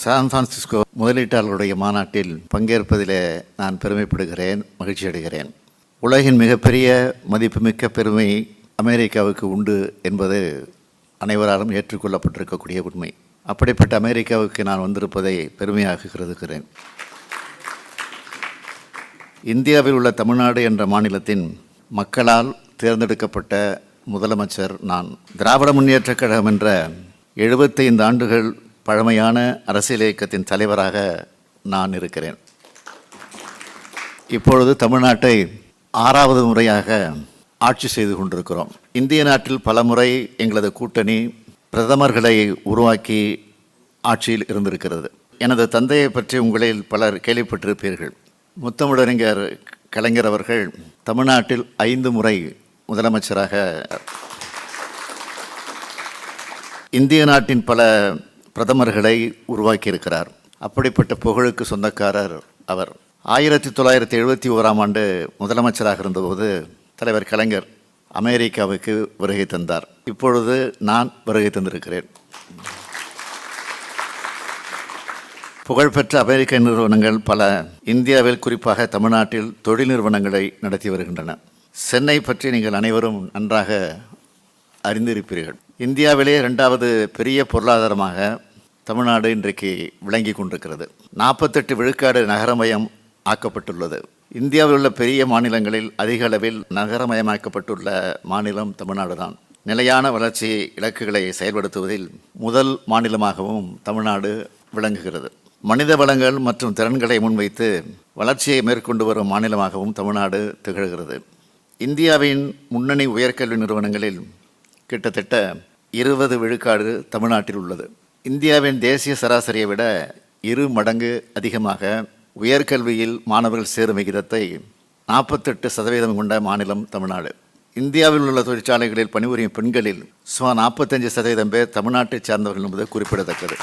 San Francisco முதலீட்டாளர்களுடைய மாநாட்டில் பங்கேற்பதிலே நான் பெருமைப்படுகிறேன், மகிழ்ச்சி அடைகிறேன். உலகின் மிகப்பெரிய மதிப்புமிக்க பெருமை அமெரிக்காவுக்கு உண்டு என்பது அனைவராலும் ஏற்றுக்கொள்ளப்பட்டிருக்கக்கூடிய உண்மை. அப்படிப்பட்ட அமெரிக்காவுக்கு நான் வந்திருப்பதை பெருமையாக கருதுகிறேன். இந்தியாவில் உள்ள தமிழ்நாடு என்ற மாநிலத்தின் மக்களால் தேர்ந்தெடுக்கப்பட்ட முதலமைச்சர் நான். திராவிட முன்னேற்றக் கழகம் என்ற 75 ஆண்டுகள் பழமையான அரசியல் இயக்கத்தின் தலைவராக நான் இருக்கிறேன். இப்பொழுது தமிழ்நாட்டை 6வது முறையாக ஆட்சி செய்து கொண்டிருக்கிறோம். இந்திய நாட்டில் பல முறை எங்களது கூட்டணி பிரதமர்களை உருவாக்கி ஆட்சியில் இருந்திருக்கிறது. எனது தந்தையை பற்றி உங்களில் பலர் கேள்விப்பட்டிருப்பீர்கள். முத்தமிழறிஞர் கலைஞர் அவர்கள் தமிழ்நாட்டில் 5 முறை முதலமைச்சராக, இந்திய நாட்டின் பல பிரதமர்களை உருவாக்கியிருக்கிறார். அப்படிப்பட்ட புகழுக்கு சொந்தக்காரர் அவர். 1971ஆம் ஆண்டு முதலமைச்சராக இருந்தபோது தலைவர் கலைஞர் அமெரிக்காவுக்கு வருகை தந்தார். இப்பொழுது நான் வருகை தந்திருக்கிறேன். புகழ்பெற்ற அமெரிக்க நிறுவனங்கள் பல இந்தியாவில், குறிப்பாக தமிழ்நாட்டில் தொழில் நிறுவனங்களை நடத்தி வருகின்றன. சென்னை பற்றி நீங்கள் அனைவரும் நன்றாக அறிந்திருப்பீர்கள். இந்தியாவிலே 2வது பெரிய பொருளாதாரமாக தமிழ்நாடு இன்றைக்கு விளங்கி கொண்டிருக்கிறது. 48 விழுக்காடு நகரமயம் ஆக்கப்பட்டுள்ளது. இந்தியாவில் உள்ள பெரிய மாநிலங்களில் அதிக அளவில் நகரமயமாக்கப்பட்டுள்ள மாநிலம் தமிழ்நாடு தான். நிலையான வளர்ச்சி இலக்குகளை செயல்படுத்துவதில் முதல் மாநிலமாகவும் தமிழ்நாடு விளங்குகிறது. மனித வளங்கள் மற்றும் திறன்களை முன்வைத்து வளர்ச்சியை மேற்கொண்டு வரும் மாநிலமாகவும் தமிழ்நாடு திகழ்கிறது. இந்தியாவின் முன்னணி உயர்கல்வி நிறுவனங்களில் கிட்டத்தட்ட 20 விழுக்காடு தமிழ்நாட்டில் உள்ளது. இந்தியாவின் தேசிய சராசரியை விட 2 மடங்கு அதிகமாக உயர்கல்வியில் மாணவர்கள் சேரும் விகிதத்தை 48% கொண்ட மாநிலம் தமிழ்நாடு. இந்தியாவில் உள்ள தொழிற்சாலைகளில் பணிபுரியும் பெண்களில் சுமார் 45% பேர் தமிழ்நாட்டை சார்ந்தவர்கள் என்பது குறிப்பிடத்தக்கது.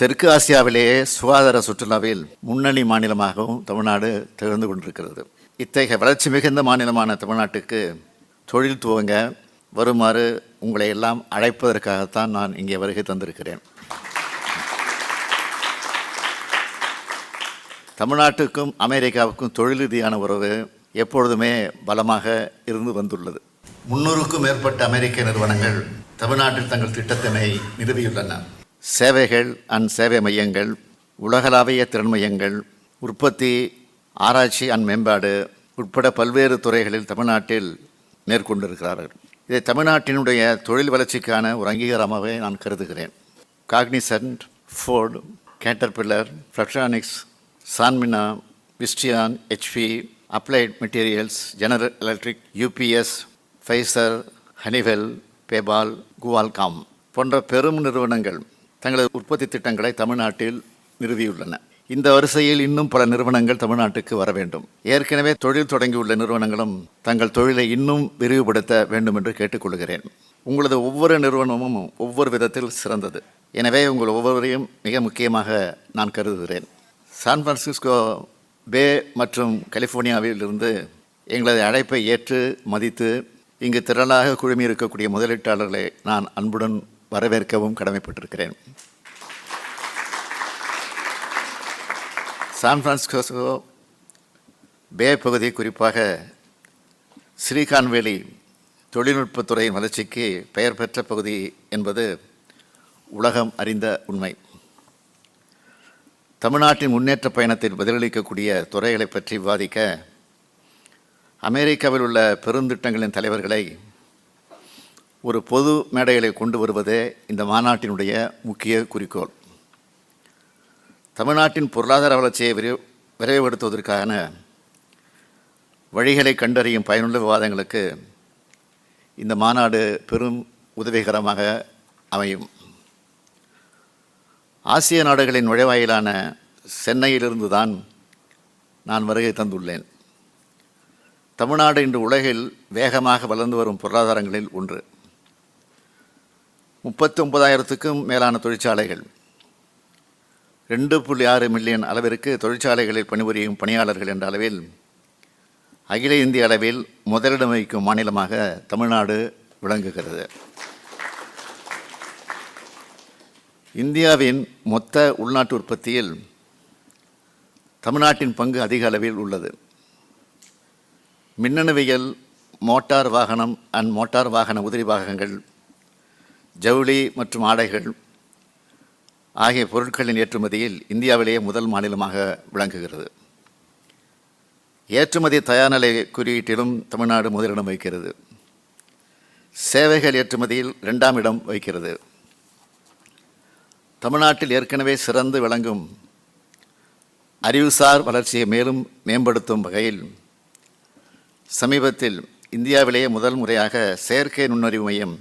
தெற்கு ஆசியாவிலேயே சுகாதார சுற்றுலாவில் முன்னணி மாநிலமாகவும் தமிழ்நாடு திகழ்ந்து கொண்டிருக்கிறது. இத்தகைய வளர்ச்சி மிகுந்த மாநிலமான தமிழ்நாட்டுக்கு தொழில் துவங்க வருமாறு உங்களை எல்லாம் அழைப்பதற்காகத்தான் நான் இங்கே வருகை தந்திருக்கிறேன். தமிழ்நாட்டுக்கும் அமெரிக்காவுக்கும் தொழில் ரீதியான உறவு எப்பொழுதுமே பலமாக இருந்து வந்துள்ளது. 300க்கும் மேற்பட்ட அமெரிக்க நிறுவனங்கள் தமிழ்நாட்டில் தங்கள் திட்டத்தினை நிறுவியுள்ளன. சேவைகள் சேவை மையங்கள், உலகளாவிய திறன் மையங்கள், உற்பத்தி, ஆராய்ச்சி மேம்பாடு உட்பட பல்வேறு துறைகளில் தமிழ்நாட்டில் மேற்கொண்டிருக்கிறார்கள். இதை தமிழ்நாட்டினுடைய தொழில் வளர்ச்சிக்கான ஒரு அங்கீகாரமாகவே நான் கருதுகிறேன். Cognizant, Ford, Caterpillar, Flextronics, Sanmina, Visteon, HP, Applied Materials, General Electric, UPS, Pfizer, Honeywell, PayPal, Qualcomm போன்ற பெரும் நிறுவனங்கள் தங்களது உற்பத்தி திட்டங்களை தமிழ்நாட்டில் நிறுவியுள்ளன. இந்த வரிசையில் இன்னும் பல நிறுவனங்கள் தமிழ்நாட்டுக்கு வர வேண்டும். ஏற்கனவே தொழில் தொடங்கியுள்ள நிறுவனங்களும் தங்கள் தொழிலை இன்னும் விரிவுபடுத்த வேண்டும் என்று கேட்டுக்கொள்கிறேன். உங்களது ஒவ்வொரு நிறுவனமும் ஒவ்வொரு விதத்தில் சிறந்தது. எனவே உங்கள் ஒவ்வொருவரையும் மிக முக்கியமாக நான் கருதுகிறேன். சான் பிரான்சிஸ்கோ பே மற்றும் கலிஃபோர்னியாவில் இருந்து எங்களது அழைப்பை ஏற்று மதித்து இங்கு திரளாக குழுமி இருக்கக்கூடிய முதலீட்டாளர்களை நான் அன்புடன் வரவேற்கவும் கடமைப்பட்டிருக்கிறேன். சான் பிரான்சிஸ்கோ பே பகுதி, குறிப்பாக சிலிகான் வேலி தொழில்நுட்பத்துறையின் வளர்ச்சிக்கு பெயர் பெற்ற பகுதி என்பது உலகம் அறிந்த உண்மை. தமிழ்நாட்டின் முன்னேற்ற பயணத்தில் பதிலளிக்கக்கூடிய துறைகளை பற்றி விவாதிக்க அமெரிக்காவில் உள்ள பெருந்திட்டங்களின் தலைவர்களை ஒரு பொது மேடைகளை கொண்டு வருவதே இந்த மாநாட்டினுடைய முக்கிய குறிக்கோள். தமிழ்நாட்டின் பொருளாதார வளர்ச்சியை விரைவுபடுத்துவதற்கான வழிகளை கண்டறியும் பயனுள்ள விவாதங்களுக்கு இந்த மாநாடு பெரும் உதவிகரமாக அமையும். ஆசிய நாடுகளின் நுழைவாயிலான சென்னையிலிருந்து தான் நான் வருகை தந்துள்ளேன். தமிழ்நாடு இன்று உலகில் வேகமாக வளர்ந்து வரும் பொருளாதாரங்களில் ஒன்று. 39,000க்கும் மேலான தொழிற்சாலைகள், 2.6 மில்லியன் அளவிற்கு தொழிற்சாலைகளில் பணிபுரியும் பணியாளர்கள் என்ற அளவில் அகில இந்திய அளவில் முதலிடம் வகிக்கும் மாநிலமாக தமிழ்நாடு விளங்குகிறது. இந்தியாவின் மொத்த உள்நாட்டு உற்பத்தியில் தமிழ்நாட்டின் பங்கு அதிக அளவில் உள்ளது. மின்னணுவியல், மோட்டார் வாகனம் அண்ட் மோட்டார் வாகன உதிரி பாகங்கள், ஜவுளி மற்றும் ஆடைகள் ஆகிய பொருட்களின் ஏற்றுமதியில் இந்தியாவிலேயே முதல் மாநிலமாக விளங்குகிறது. ஏற்றுமதி தயார்நிலை குறியீட்டிலும் தமிழ்நாடு முதலிடம் வகிக்கிறது. சேவைகள் ஏற்றுமதியில் 2ஆம் இடம் வகிக்கிறது. தமிழ்நாட்டில் ஏற்கனவே சிறந்து விளங்கும் அறிவுசார் வளர்ச்சியை மேலும் மேம்படுத்தும் வகையில் சமீபத்தில் இந்தியாவிலேயே முதல் முறையாக செயற்கை நுண்ணறிவு மையம்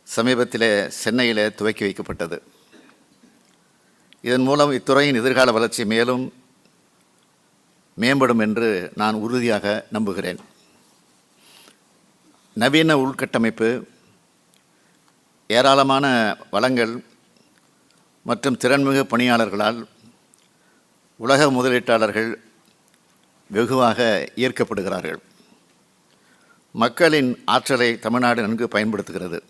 சமீபத்தில் சென்னையில் துவக்கி வைக்கப்பட்டது. இதன் மூலம் இத்துறையின் எதிர்கால வளர்ச்சி மேலும் மேம்படும் என்று நான் உறுதியாக நம்புகிறேன். நவீன உள்கட்டமைப்பு, ஏராளமான வளங்கள் மற்றும் திறன்மிகு பணியாளர்களால் உலக முதலீட்டாளர்கள் வெகுவாக ஈர்க்கப்படுகிறார்கள். மக்களின் ஆற்றலை தமிழ்நாடு நன்கு பயன்படுத்துகிறது.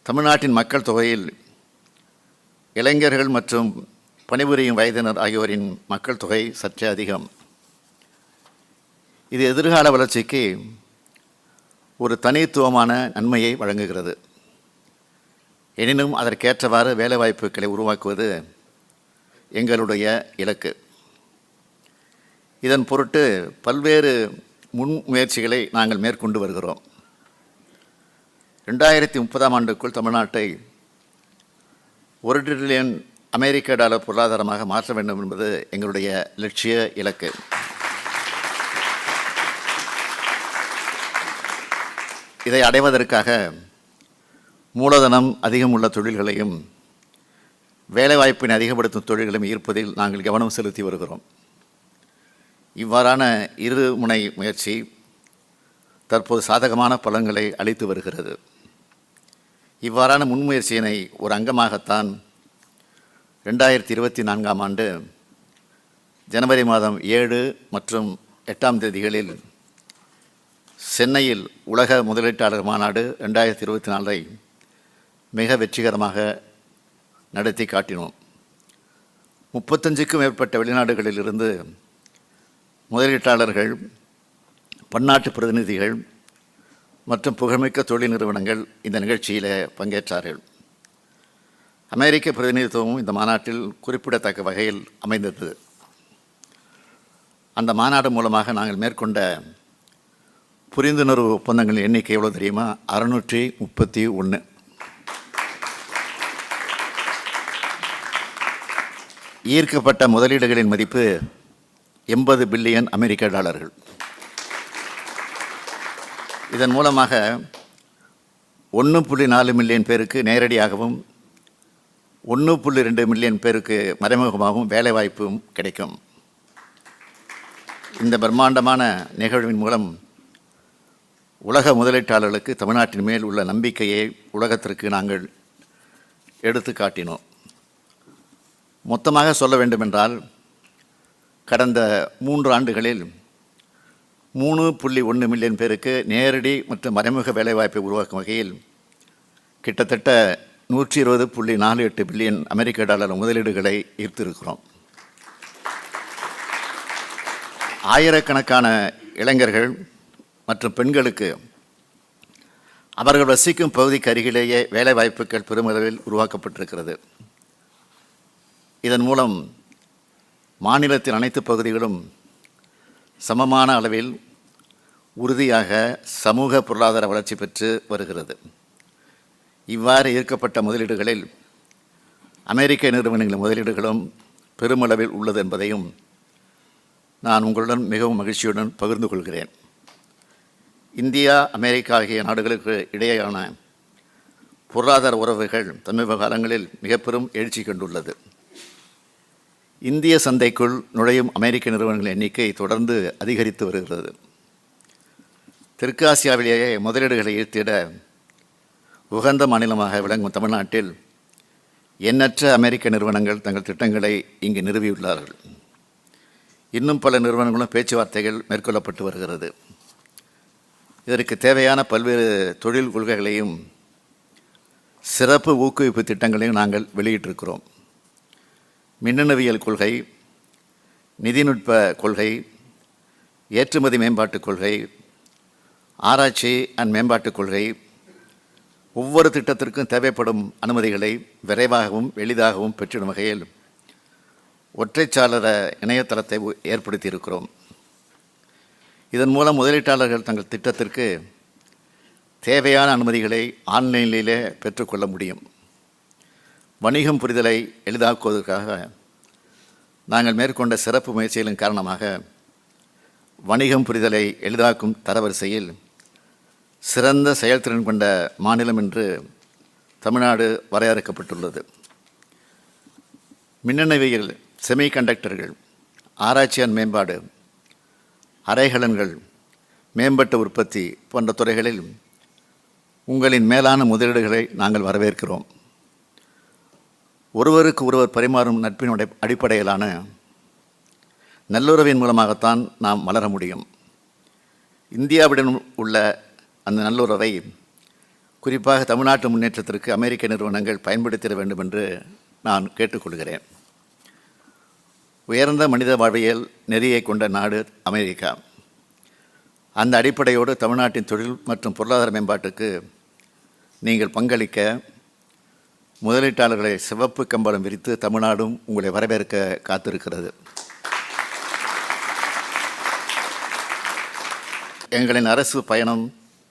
தமிழ்நாட்டின் மக்கள் தொகையில் இளைஞர்கள் மற்றும் பணிபுரியும் வயதினர் ஆகியோரின் மக்கள் தொகை சற்றே அதிகம். இது எதிர்கால வளர்ச்சிக்கு ஒரு தனித்துவமான நன்மையை வழங்குகிறது. எனினும் அதற்கேற்றவாறு வேலைவாய்ப்புகளை உருவாக்குவது எங்களுடைய இலக்கு. இதன் பொருட்டு பல்வேறு முன்முயற்சிகளை நாங்கள் மேற்கொண்டு வருகிறோம். 2030ஆம் ஆண்டுக்குள் தமிழ்நாட்டை $1 டிரில்லியன் அமெரிக்க டாலர் பொருளாதாரமாக மாற்ற வேண்டும் என்பது எங்களுடைய லட்சிய இலக்கு. இதை அடைவதற்காக மூலதனம் அதிகம் உள்ள தொழில்களையும் வேலைவாய்ப்பினை அதிகப்படுத்தும் தொழில்களையும் ஈர்ப்பதில் நாங்கள் கவனம் செலுத்தி வருகிறோம். இவ்வாறான இருமுனை முயற்சி தற்போது சாதகமான பலன்களை அளித்து வருகிறது. இவ்வாறான முன்முயற்சியினை ஒரு அங்கமாகத்தான் 2024ஆம் ஆண்டு ஜனவரி மாதம் 7 மற்றும் 8ஆம் தேதிகளில் சென்னையில் உலக முதலீட்டாளர் மாநாடு 2024ஐ மிக வெற்றிகரமாக நடத்தி காட்டினோம். 35க்கும் மேற்பட்ட வெளிநாடுகளிலிருந்து முதலீட்டாளர்கள், பன்னாட்டு பிரதிநிதிகள் மற்றும் புகழ்மிக்க தொழில் நிறுவனங்கள் இந்த நிகழ்ச்சியில் பங்கேற்றார்கள். அமெரிக்க பிரதிநிதித்துவமும் இந்த மாநாட்டில் குறிப்பிடத்தக்க வகையில் அமைந்தது. அந்த மாநாடு மூலமாக நாங்கள் மேற்கொண்ட புரிந்துணர்வு ஒப்பந்தங்களின் எண்ணிக்கை எவ்வளோ தெரியுமா? 631. ஈர்க்கப்பட்ட முதலீடுகளின் மதிப்பு $80 பில்லியன் அமெரிக்க டாலர்கள். இதன் மூலமாக 1.4 மில்லியன் பேருக்கு நேரடியாகவும் 1.2 மில்லியன் பேருக்கு மறைமுகமாகவும் வேலைவாய்ப்பும் கிடைக்கும். இந்த பிரம்மாண்டமான நிகழ்வின் மூலம் உலக முதலீட்டாளர்களுக்கு தமிழ்நாட்டின் மேல் உள்ள நம்பிக்கையை உலகத்திற்கு நாங்கள் எடுத்து காட்டினோம். மொத்தமாக சொல்ல வேண்டுமென்றால் கடந்த 3 ஆண்டுகளில் 3.1 மில்லியன் பேருக்கு நேரடி மற்றும் மறைமுக வேலைவாய்ப்பை உருவாக்கும் வகையில் கிட்டத்தட்ட 120.48 பில்லியன் அமெரிக்க டாலர் முதலீடுகளை ஈர்த்திருக்கிறோம். ஆயிரக்கணக்கான இளைஞர்கள் மற்றும் பெண்களுக்கு அவர்கள் வசிக்கும் பகுதிக்கு அருகிலேயே வேலைவாய்ப்புகள் பெருமளவில் உருவாக்கப்பட்டிருக்கிறது. இதன் மூலம் மாநிலத்தின் அனைத்து பகுதிகளும் சமமான அளவில் உறுதியாக சமூக பொருளாதார வளர்ச்சி பெற்று வருகிறது. இவ்வாறு ஈர்க்கப்பட்ட முதலீடுகளில் அமெரிக்க நிறுவனங்களின் முதலீடுகளும் பெருமளவில் உள்ளது என்பதையும் நான் உங்களுடன் மிகவும் மகிழ்ச்சியுடன் பகிர்ந்து கொள்கிறேன். இந்தியா, அமெரிக்கா ஆகிய நாடுகளுக்கு இடையேயான பொருளாதார உறவுகள் சமீப காலங்களில் மிக பெரும் எழுச்சி கண்டுள்ளது. இந்திய சந்தைக்குள் நுழையும் அமெரிக்க நிறுவனங்களின் எண்ணிக்கை தொடர்ந்து அதிகரித்து வருகிறது. தெற்கு ஆசியாவிலேயே முதலீடுகளை ஈர்த்திட உகந்த மாநிலமாக விளங்கும் தமிழ்நாட்டில் எண்ணற்ற அமெரிக்க நிறுவனங்கள் தங்கள் திட்டங்களை இங்கு நிறுவியுள்ளார்கள். இன்னும் பல நிறுவனங்களும் பேச்சுவார்த்தைகள் மேற்கொள்ளப்பட்டு வருகிறது. இதற்கு தேவையான பல்வேறு தொழில் கொள்கைகளையும் சிறப்பு ஊக்குவிப்பு திட்டங்களையும் நாங்கள் வெளியிட்டிருக்கிறோம். மின்னணுவியல் கொள்கை, நிதிநுட்ப கொள்கை, ஏற்றுமதி மேம்பாட்டுக் கொள்கை, ஆராய்ச்சி அண்ட் மேம்பாட்டுக் கொள்கை, ஒவ்வொரு திட்டத்திற்கும் தேவைப்படும் அனுமதிகளை விரைவாகவும் எளிதாகவும் பெற்றிடும் வகையில் ஒற்றைச்சாளர இணையதளத்தை ஏற்படுத்தியிருக்கிறோம். இதன் மூலம் முதலீட்டாளர்கள் தங்கள் திட்டத்திற்கு தேவையான அனுமதிகளை ஆன்லைனிலே பெற்றுக்கொள்ள முடியும். வணிகம் புரிதலை எளிதாக்குவதற்காக நாங்கள் மேற்கொண்ட சிறப்பு முயற்சிகளின் காரணமாக வணிகம் புரிதலை எளிதாக்கும் தரவரிசையில் சிறந்த செயல்திறன் கொண்ட மாநிலம் என்று தமிழ்நாடு வரையறுக்கப்பட்டுள்ளது. மின்னணுவியல், செமிகண்டக்டர்கள், ஆராய்ச்சி அண்ட் மேம்பாடு, அரைகலன்கள், மேம்பட்ட உற்பத்தி போன்ற துறைகளில் உங்களின் மேலான முதலீடுகளை நாங்கள் வரவேற்கிறோம். ஒருவருக்கு ஒருவர் பரிமாறும் நட்பின் அடிப்படையிலான நல்லுறவின் மூலமாகத்தான் நாம் வளர முடியும். இந்தியாவுடன் உள்ள அந்த நல்லுறவை குறிப்பாக தமிழ்நாட்டு முன்னேற்றத்திற்கு அமெரிக்க நிறுவனங்கள் பயன்படுத்திட வேண்டும் என்று நான் கேட்டுக்கொள்கிறேன். உயர்ந்த மனித வாழ்வியல் நெறியை கொண்ட நாடு அமெரிக்கா. அந்த அடிப்படையோடு தமிழ்நாட்டின் தொழில் மற்றும் பொருளாதார மேம்பாட்டுக்கு நீங்கள் பங்களிக்க முதலீட்டாளர்களை சிவப்பு கம்பளம் விரித்து தமிழ்நாடும் உங்களை வரவேற்க காத்திருக்கிறது. எங்களின் அரசு பயணம்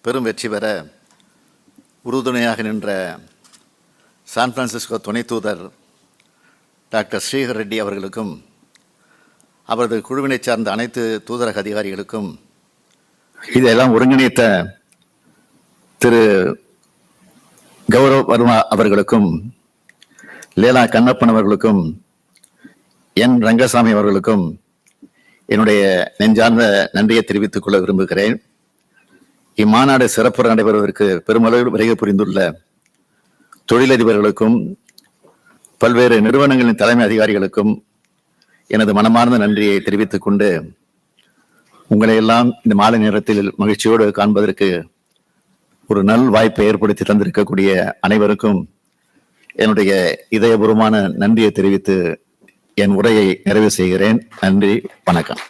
பெரும் வெற்றி பெற உறுதுணையாக நின்ற சான் பிரான்சிஸ்கோ துணை தூதர் டாக்டர் ஸ்ரீஹர் ரெட்டி அவர்களுக்கும் அவரது குழுவினை சார்ந்த அனைத்து தூதரக அதிகாரிகளுக்கும், இதெல்லாம் ஒருங்கிணைத்த திரு கௌரவ் வர்மா அவர்களுக்கும், லேலா கண்ணப்பன் அவர்களுக்கும், என் ரங்கசாமி அவர்களுக்கும் என்னுடைய நெஞ்சார்ந்த நன்றியை தெரிவித்துக் கொள்ள விரும்புகிறேன். இம்மாநாடு சிறப்புற நடைபெறுவதற்கு பெருமளவில் வருகை புரிந்துள்ள தொழிலதிபர்களுக்கும் பல்வேறு நிறுவனங்களின் தலைமை அதிகாரிகளுக்கும் எனது மனமார்ந்த நன்றியை தெரிவித்துக் கொண்டு, உங்களை எல்லாம் இந்த மாலை நேரத்தில் மகிழ்ச்சியோடு காண்பதற்கு ஒரு நல் வாய்ப்பை ஏற்படுத்தி தந்திருக்கக்கூடிய அனைவருக்கும் என்னுடைய இதயபூர்வமான நன்றியை தெரிவித்து என் உரையை நிறைவு செய்கிறேன். நன்றி, வணக்கம்.